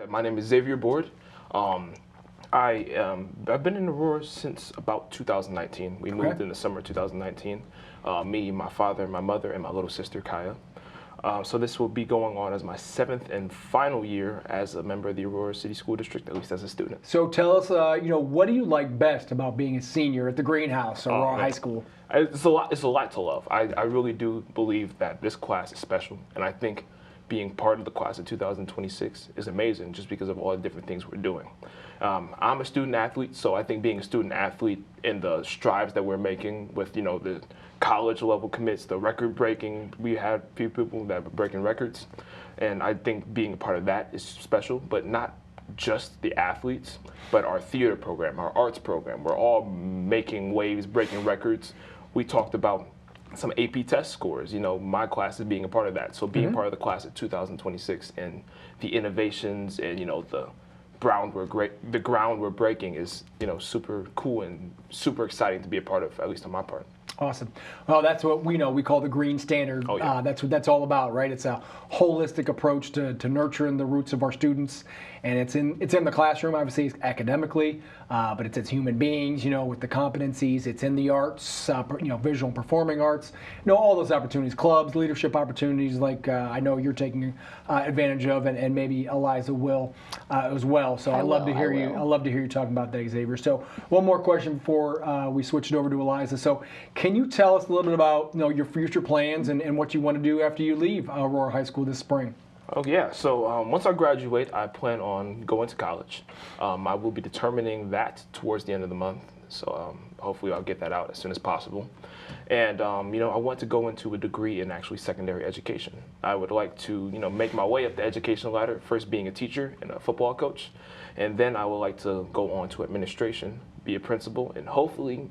my name is Xavier Board. I've been in Aurora since about 2019. We moved in the summer of 2019. Me, my father, my mother, and my little sister Kaya. So this will be going on as my 7th and final year as a member of the Aurora City School District, at least as a student. So tell us, what do you like best about being a senior at the Greenhouse, Aurora High School? It's a lot to love. I really do believe that this class is special, and I think being part of the class of 2026 is amazing just because of all the different things we're doing. I'm a student athlete, so I think being a student athlete in the strides that we're making with, the college level commits, the record breaking, we had a few people that were breaking records, and I think being a part of that is special, but not just the athletes, but our theater program, our arts program. We're all making waves, breaking records. We talked about some AP test scores. My class is being a part of that. So being part of the class of 2026 and the innovations and, the ground we're breaking is, super cool and super exciting to be a part of, at least on my part. Awesome. Well, that's what we call the green standard. Oh, yeah. That's what that's all about, right? It's a holistic approach to nurturing the roots of our students, and it's in the classroom, obviously academically, but it's as human beings, with the competencies. It's in the arts, visual and performing arts, all those opportunities, clubs, leadership opportunities, like I know you're taking advantage of, and maybe Eliza will as well. So I love to hear you. I love to hear you talking about that, Xavier. So one more question before we switch it over to Eliza. So can you tell us a little bit about your future plans and what you want to do after you leave Aurora High School this spring? Oh yeah, so once I graduate, I plan on going to college. I will be determining that towards the end of the month, so hopefully I'll get that out as soon as possible. And I want to go into a degree in actually secondary education. I would like to make my way up the education ladder, first being a teacher and a football coach, and then I would like to go on to administration, be a principal, and hopefully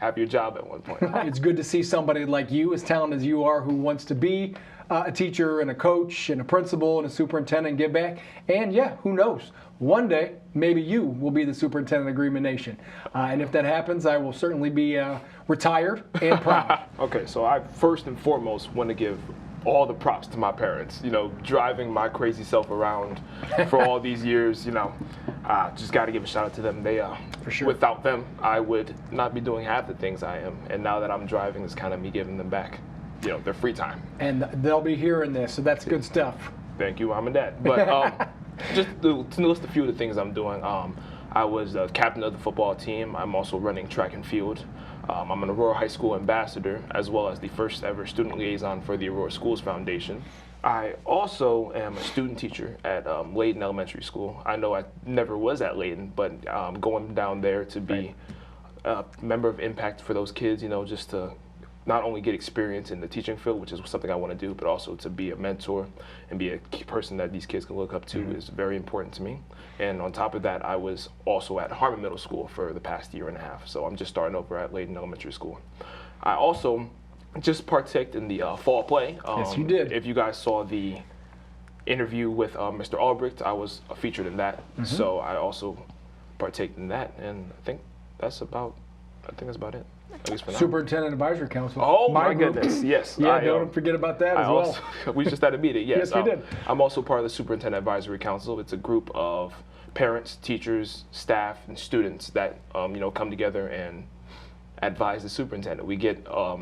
have your job at one point. It's good to see somebody like you, as talented as you are, who wants to be a teacher and a coach and a principal and a superintendent and give back. And yeah, who knows? One day, maybe you will be the superintendent of Greenman Nation. And if that happens, I will certainly be retired and proud. Okay, so I first and foremost want to give all the props to my parents, driving my crazy self around for all these years, just got to give a shout out to them. They, for sure. Without them, I would not be doing half the things I am. And now that I'm driving, it's kind of me giving them back, their free time. And they'll be hearing this, so that's good stuff. Thank you, Mom and Dad. But just to list a few of the things I'm doing, I was the captain of the football team. I'm also running track and field. I'm an Aurora High School ambassador, as well as the first ever student liaison for the Aurora Schools Foundation. I also am a student teacher at Liaison Elementary School. I know I never was at Liaison, but going down there to be a member of impact for those kids, just to not only get experience in the teaching field, which is something I want to do, but also to be a mentor and be a key person that these kids can look up to is very important to me. And on top of that, I was also at Harmon Middle School for the past year and a half. So I'm just starting over at Liaison Elementary School. I also just partaked in the fall play. Yes, you did. If you guys saw the interview with Mr. Albrecht, I was featured in that. So I also partaked in that, and I think that's about it. At least for now. Superintendent Advisory Council. Oh my goodness, yes. Yeah, don't forget about that as well. We just had a meeting, yes. Yes, we did. I'm also part of the Superintendent Advisory Council. It's a group of parents, teachers, staff, and students that come together and advise the superintendent. We get a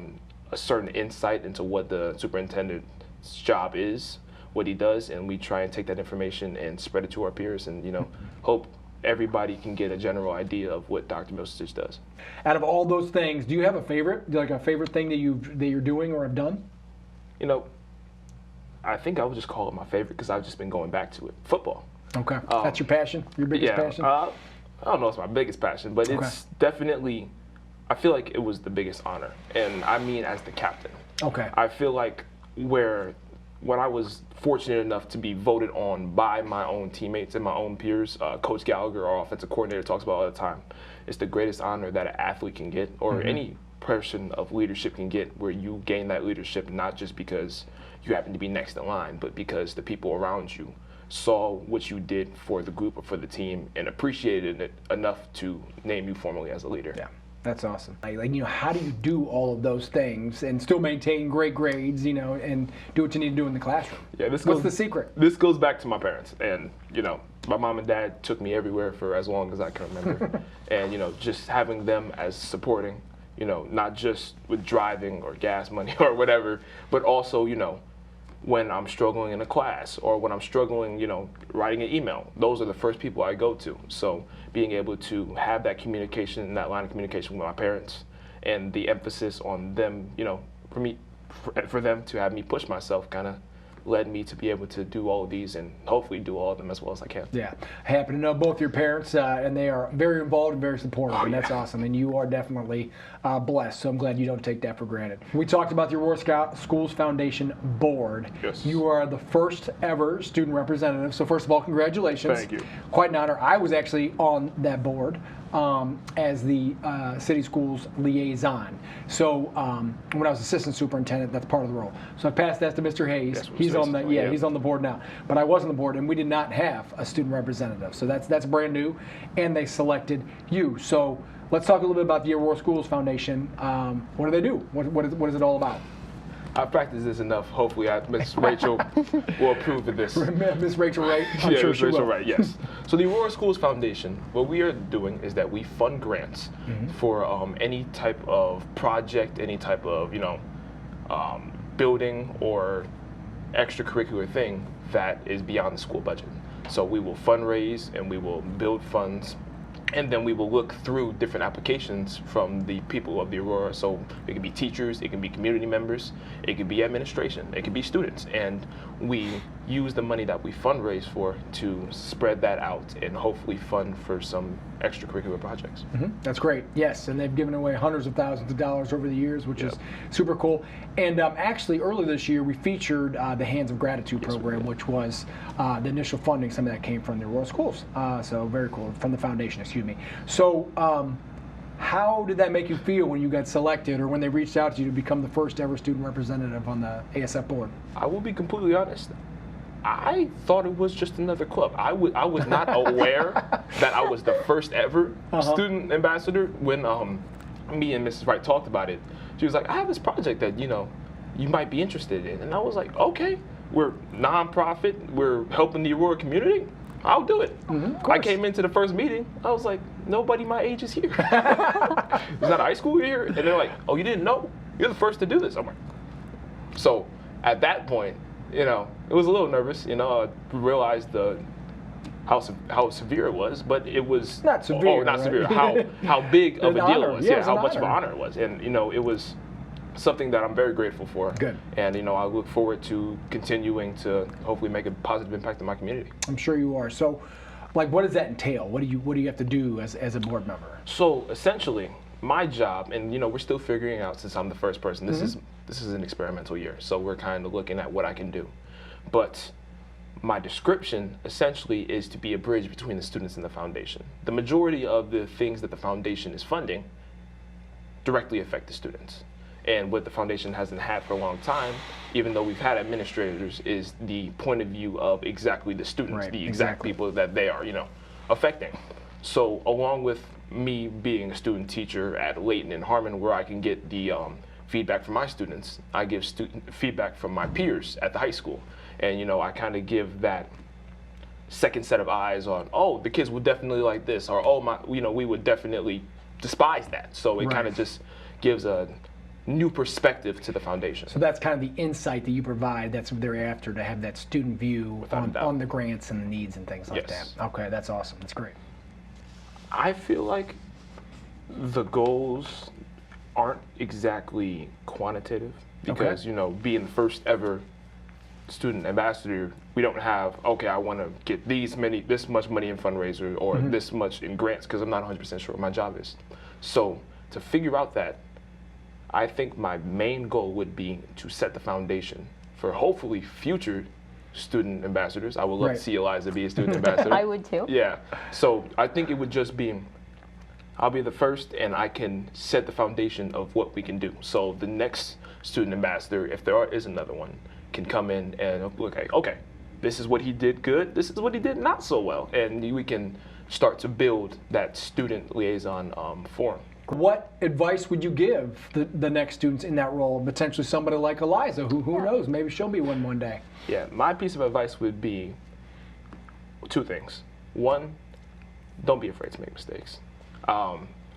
certain insight into what the superintendent's job is, what he does, and we try and take that information and spread it to our peers and hope everybody can get a general idea of what Dr. Milstich does. Out of all those things, do you have a favorite? Like a favorite thing that you're doing or have done? I think I would just call it my favorite because I've just been going back to it. Football. Okay. That's your passion? Your biggest passion? I don't know if it's my biggest passion, but it's definitely, I feel like it was the biggest honor. And I mean as the captain. Okay. I feel like when I was fortunate enough to be voted on by my own teammates and my own peers, Coach Gallagher, our offensive coordinator, talks about all the time, it's the greatest honor that an athlete can get, or any person of leadership can get, where you gain that leadership not just because you happen to be next in line, but because the people around you saw what you did for the group or for the team and appreciated it enough to name you formally as a leader. Yeah. That's awesome. Like, how do you do all of those things and still maintain great grades, and do what you need to do in the classroom? Yeah, What's the secret? This goes back to my parents, and my mom and dad took me everywhere for as long as I can remember, and just having them as supporting, not just with driving or gas money or whatever, but also when I'm struggling in a class or when I'm struggling, writing an email, those are the first people I go to. So being able to have that communication and that line of communication with my parents and the emphasis on them, for them to have me push myself kind of led me to be able to do all of these and hopefully do all of them as well as I can. Yeah, I happen to know both your parents, and they are very involved and very supportive, and that's awesome. And you are definitely blessed, so I'm glad you don't take that for granted. We talked about the Aurora Schools Foundation board. Yes. You are the first ever student representative, so first of all, congratulations. Thank you. Quite an honor. I was actually on that board as the City Schools Liaison. So when I was assistant superintendent, that's part of the role. So I passed that to Mr. Hayes. He's on the he's on the board now. But I was on the board, and we did not have a student representative. So that's brand new, and they selected you. So let's talk a little bit about the Aurora Schools Foundation. What do they do? What is it all about? I've practiced this enough. Hopefully, Miss Rachel will approve of this. Miss Rachel Wright? I'm sure Miss she Rachel will. Wright, yes. So the Aurora Schools Foundation, what we are doing is that we fund grants for any type of project, any type of building or extracurricular thing that is beyond the school budget. So we will fundraise and we will build funds, and then we will look through different applications from the people of the Aurora. So it can be teachers, it can be community members, it could be administration, it could be students. And we use the money that we fundraise for to spread that out and hopefully fund for some extracurricular projects. That's great. Yes, and they've given away hundreds of thousands of dollars over the years, which is super cool. And actually, earlier this year, we featured the Hands of Gratitude program, which was the initial funding. Some of that came from the Aurora Schools. So very cool, from the foundation, excuse me. So how did that make you feel when you got selected or when they reached out to you to become the first ever student representative on the ASF board? I will be completely honest. I thought it was just another club. I was not aware that I was the first ever student ambassador. When me and Mrs. Wright talked about it, she was like, I have this project that you might be interested in. And I was like, okay, we're nonprofit, we're helping the Aurora community, I'll do it. I came into the first meeting, I was like, nobody my age is here. Is that high school here? And they're like, oh, you didn't know? You're the first to do this. I'm like, so at that point, it was a little nervous. I realized how severe it was, but it was not severe. Oh, not right? severe. How big of a deal it was. Yeah, how much of an honor it was, and it was something that I'm very grateful for. Good. And I look forward to continuing to hopefully make a positive impact in my community. I'm sure you are. So, what does that entail? What do you have to do as a board member? So essentially, my job, and we're still figuring out since I'm the first person. This is an experimental year, so we're kind of looking at what I can do. But my description essentially is to be a bridge between the students and the foundation. The majority of the things that the foundation is funding directly affect the students. And what the foundation hasn't had for a long time, even though we've had administrators, is the point of view of exactly the students, the exact people that they are, affecting. So along with me being a student teacher at Layton and Harmon, where I can get the feedback from my students, I give student feedback from my peers at the high school. And I kind of give that second set of eyes on, oh, the kids would definitely like this, or oh, we would definitely despise that. So it kind of just gives a new perspective to the foundation. So that's kind of the insight that you provide. That's what they're after, to have that student view on the grants and the needs and things like that. Okay, that's awesome. That's great. I feel like the goals aren't exactly quantitative because being the first ever student ambassador, we don't have, okay, I want to get this much money in fundraiser or this much in grants, because I'm not 100% sure what my job is. So to figure out that, I think my main goal would be to set the foundation for hopefully future student ambassadors. I would love to see Eliza be a student ambassador. I would too. Yeah. So I think it would just be, I'll be the first and I can set the foundation of what we can do. So the next student ambassador, if there is another one, can come in and look at, okay, this is what he did good, this is what he did not so well. And we can start to build that student liaison forum. What advice would you give the next students in that role? Potentially somebody like Eliza, who knows, maybe she'll be one day. Yeah, my piece of advice would be two things. One, don't be afraid to make mistakes.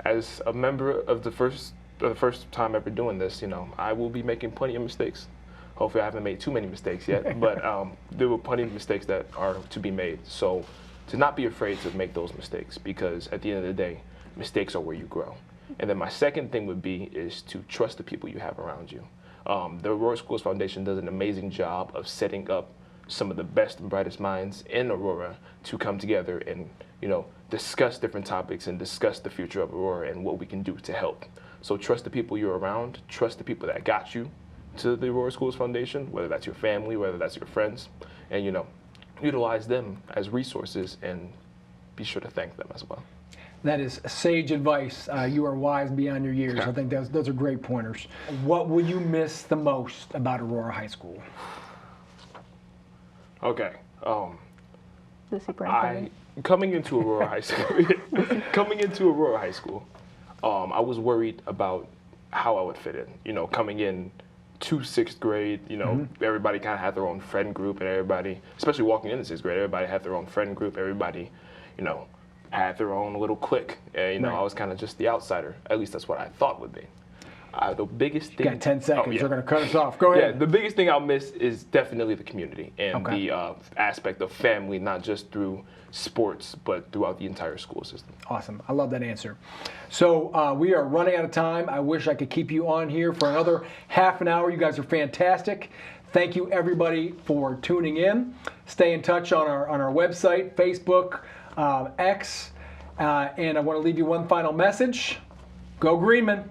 As a member of the first time ever doing this, I will be making plenty of mistakes. Hopefully I haven't made too many mistakes yet, but there were plenty of mistakes that are to be made. So to not be afraid to make those mistakes, because at the end of the day, mistakes are where you grow. And then my second thing would be is to trust the people you have around you. The Aurora Schools Foundation does an amazing job of setting up some of the best and brightest minds in Aurora to come together and discuss different topics and discuss the future of Aurora and what we can do to help. So trust the people you're around, trust the people that got you to the Aurora Schools Foundation, whether that's your family, whether that's your friends, and utilize them as resources and be sure to thank them as well. That is sage advice. You are wise beyond your years. I think those are great pointers. What will you miss the most about Aurora High School? Okay. The superintendent. Coming into Aurora High School, I was worried about how I would fit in. Coming in to sixth grade, everybody kind of had their own friend group, and everybody, especially walking into sixth grade, everybody had their own friend group. Everybody, had their own little clique. And, I was kind of just the outsider. At least that's what I thought would be. The biggest thing. You got 10 seconds. Oh, yeah. You're going to cut us off. Go ahead. Yeah, the biggest thing I'll miss is definitely the community and the aspect of family, not just through sports, but throughout the entire school system. Awesome. I love that answer. So we are running out of time. I wish I could keep you on here for another half an hour. You guys are fantastic. Thank you, everybody, for tuning in. Stay in touch on our website, Facebook, X, and I want to leave you one final message. Go Greenman.